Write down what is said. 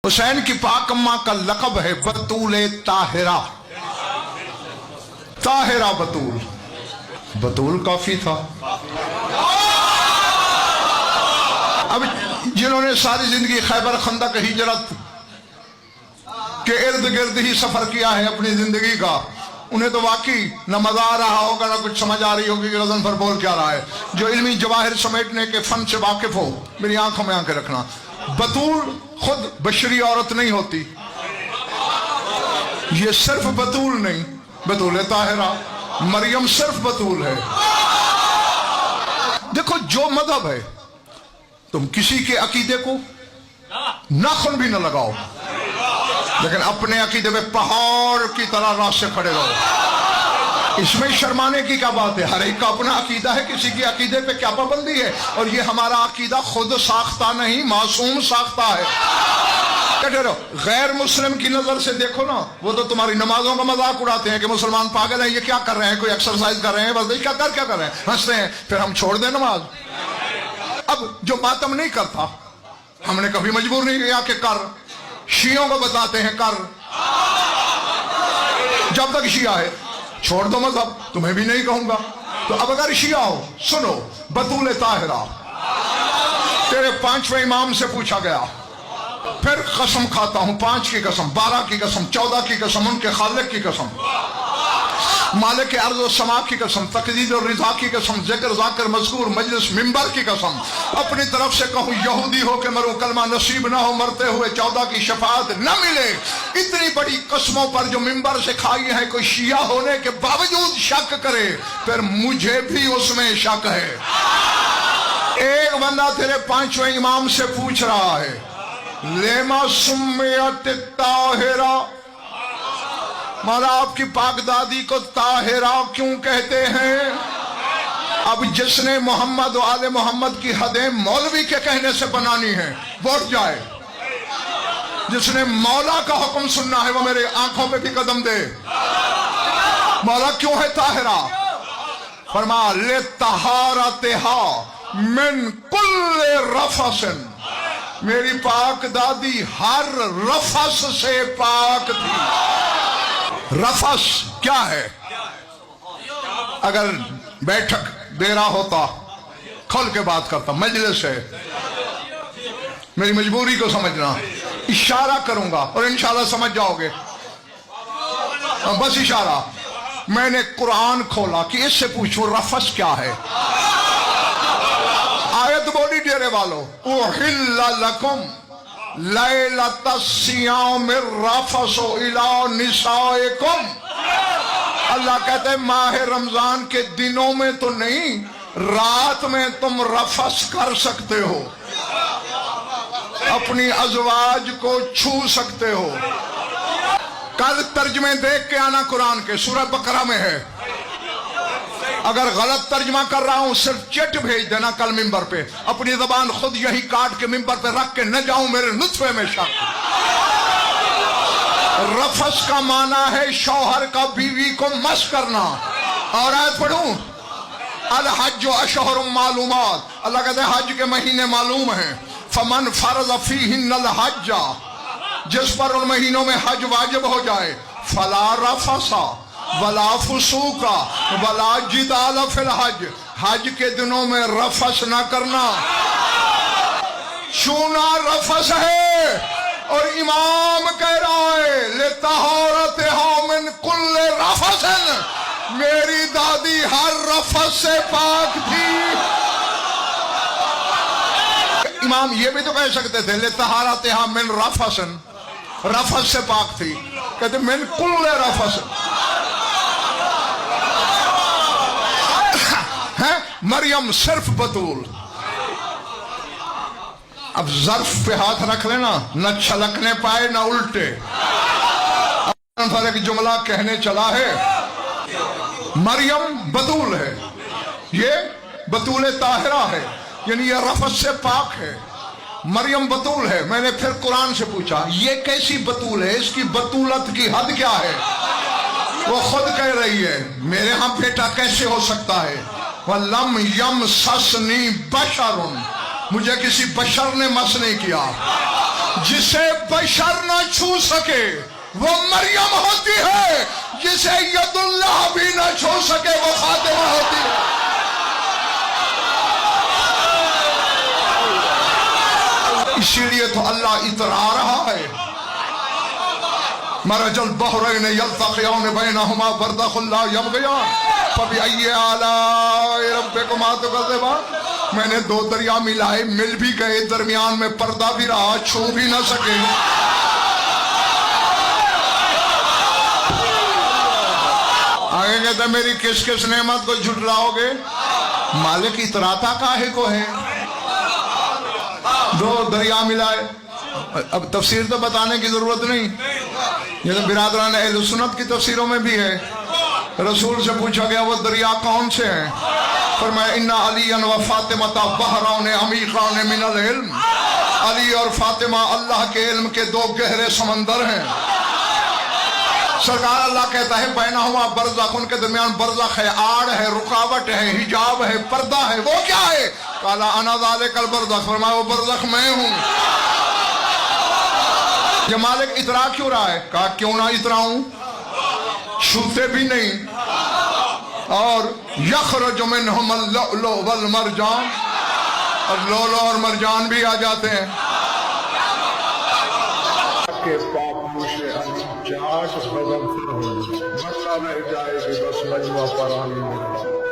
حسین کی پاک اماں کا لقب ہے بطول طاہرہ. طاہرہ بطول. بطول کافی تھا. اب جنہوں نے ساری زندگی خیبر خندق ہجرت کے ارد گرد ہی سفر کیا ہے اپنی زندگی کا، انہیں تو واقعی نہ مزہ آ رہا ہوگا نہ کچھ سمجھ آ رہی ہوگی کہ غزن پر بول کیا رہا ہے. جو علمی جواہر سمیٹنے کے فن سے واقف ہو میری آنکھوں میں آنکھیں رکھنا. بطول خود بشری عورت نہیں ہوتی. یہ صرف بطول نہیں، بطول طاہرہ. مریم صرف بطول ہے. دیکھو جو مذہب ہے، تم کسی کے عقیدے کو ناخن بھی نہ لگاؤ، لیکن اپنے عقیدے پہ پہاڑ کی طرح راست سے کھڑے رہو. اس میں شرمانے کی کیا بات ہے؟ ہر ایک کا اپنا عقیدہ ہے، کسی کے عقیدے پہ کیا پابندی ہے؟ اور یہ ہمارا عقیدہ خود ساختہ نہیں، معصوم ساختہ ہے. غیر مسلم کی نظر سے دیکھو نا، وہ تو تمہاری نمازوں کا مذاق اڑاتے ہیں کہ مسلمان پاگل ہیں، یہ کیا کر رہے ہیں، کوئی ایکسرسائز کر رہے ہیں، بس کیا کر رہے ہیں، ہنستے ہیں. پھر ہم چھوڑ دیں نماز. اب جو ماتم نہیں کرتا ہم نے کبھی مجبور نہیں کیا کہ کر. شیعوں کو بتاتے ہیں کر. جب تک شیعہ ہے چھوڑ دو مذہب، تمہیں بھی نہیں کہوں گا. تو اب اگر شیعہ ہو سنو، بطول طاہرہ تیرے 5ویں امام سے پوچھا گیا، پھر قسم کھاتا ہوں 5 کی قسم، 12 کی قسم، 14 کی قسم، ان کے خالق کی قسم، مالک ارض و سما کی قسم، تقدیر اور رضا کی قسم، ذکر ذاکر مذکور مجلس منبر کی قسم، اپنی طرف سے کہوں یہودی ہو کے مروں کلمہ نصیب نہ ہو، مرتے ہوئے 14 کی شفاعت نہ ملے. اتنی بڑی قسموں پر جو منبر سے کھائی ہے، کوئی شیعہ ہونے کے باوجود شک کرے، پھر مجھے بھی اس میں شک ہے. ایک بندہ تیرے 5ویں امام سے پوچھ رہا ہے، لیما سمیت طاہرہ، مولا آپ کی پاک دادی کو طاہرہ کیوں کہتے ہیں؟ اب جس نے محمد و آل محمد کی حدیں مولوی کے کہنے سے بنانی ہیں وہ اٹھ جائے. جس نے مولا کا حکم سننا ہے وہ میرے آنکھوں پہ بھی قدم دے. مولا کیوں ہے طاہرہ؟ فرمایا لطہارتہا من کل رفث، میری پاک دادی ہر رفث سے پاک تھی. رفث کیا ہے؟ اگر بیٹھک دے رہا ہوتا کھول کے بات کرتا، مجلس ہے، میری مجبوری کو سمجھنا. اشارہ کروں گا اور انشاءاللہ سمجھ جاؤ گے، بس اشارہ. میں نے قرآن کھولا کہ اس سے پوچھو رفث کیا ہے. آیت بولی ڈیرے والو، احل لکم لیلۃ الصیام الرفث الی نسائکم. اللہ کہتے ہیں ماہ رمضان کے دنوں میں تو نہیں، رات میں تم رفث کر سکتے ہو، اپنی ازواج کو چھو سکتے ہو. کل ترجمے دیکھ کے آنا قرآن کے، سورہ بقرہ میں ہے. اگر غلط ترجمہ کر رہا ہوں صرف چٹ بھیج دینا کل ممبر پہ. اپنی زبان خود یہی کاٹ کے ممبر پہ رکھ کے نہ جاؤں میرے نطفے میں شک. رفث کا معنی ہے شوہر کا بیوی کو مس کرنا. اور آیت پڑھوں، الحج اشہر معلومات، اللہ کہتے ہیں حج کے مہینے معلوم ہیں. فمن فرض فیہن الحج، جس پر ان مہینوں میں حج واجب ہو جائے، فلا رفث ولا فسوق ولا جدال فی الحج، حج کے دنوں میں رفث نہ کرنا. چھونا رفث ہے. اور امام کہہ رہا ہے لطہارتہا من کل رفث، میری دادی ہر رفث سے پاک تھی. امام یہ بھی تو کہہ سکتے تھے لطہارتہا من رفث، رفث سے پاک تھی. کہتے من کل رفث. مریم صرف بطول. اب ظرف پہ ہاتھ رکھ لینا، نہ چھلکنے پائے نہ الٹے. ایک جملہ کہنے چلا ہے، مریم بطول ہے، یہ بطول طاہرہ ہے، یعنی یہ رفث سے پاک ہے. مریم بطول ہے. میں نے پھر قرآن سے پوچھا یہ کیسی بطول ہے، اس کی بطولت کی حد کیا ہے؟ وہ خود کہہ رہی ہے میرے ہاں بیٹا کیسے ہو سکتا ہے؟ وَلَمْ يَمْسَسْنِي بَشَرٌ، مجھے کسی بشر نے مس نہیں کیا. جسے بشر نہ چھو سکے وہ مریم ہوتی ہے، جسے ید اللہ بھی نہ چھو سکے وہ فاطمہ ہوتی ہے۔ اسی لیے تو اللہ اترا رہا ہے، مرج البحرین یلتقیان بینہما برزخ لا یبغیان فبأی آلاء ربکما تکذبان۔ میں نے دو دریا ملائے، مل بھی گئے، درمیان میں پردہ بھی رہا، چھو بھی نہ سکے۔ آگے کہتا ہے میری کس کس نعمت کو جھٹلاؤ گے؟ مالک اتراتا کاہے کو ہے؟ دو دریا ملائے، اب تفسیر تو بتانے کی ضرورت نہیں، یہ تو برادران اہل سنت کی تفسیروں میں بھی ہے۔ رسول سے پوچھا گیا وہ دریا کون سے ہیں؟ فرمایا ان علی و فاطمہ بحران عمیقان من العلم، علی اور فاطمہ اللہ کے علم کے دو گہرے سمندر ہیں۔ سرکار اللہ کہتا ہے بینہما برزخ، ان کے درمیان برزخ ہے، آڑ ہے، رکاوٹ ہے، حجاب ہے، پردہ ہے۔ وہ کیا ہے؟ قال انا ذالک البرزخ، فرمایا وہ برزخ میں ہوں۔ یہ مالک اترا کیوں رہا ہے؟ کہا کیوں نہ اتراؤں، چھوتے بھی نہیں۔ اور یخرج منہم اللؤلؤ والمرجان، اور لولو اور مرجان بھی آ جاتے ہیں۔ کہ پاپوش چاش بدم سے ہوں، مسئلہ رہ جائے گی بس مجمع پرانی میں۔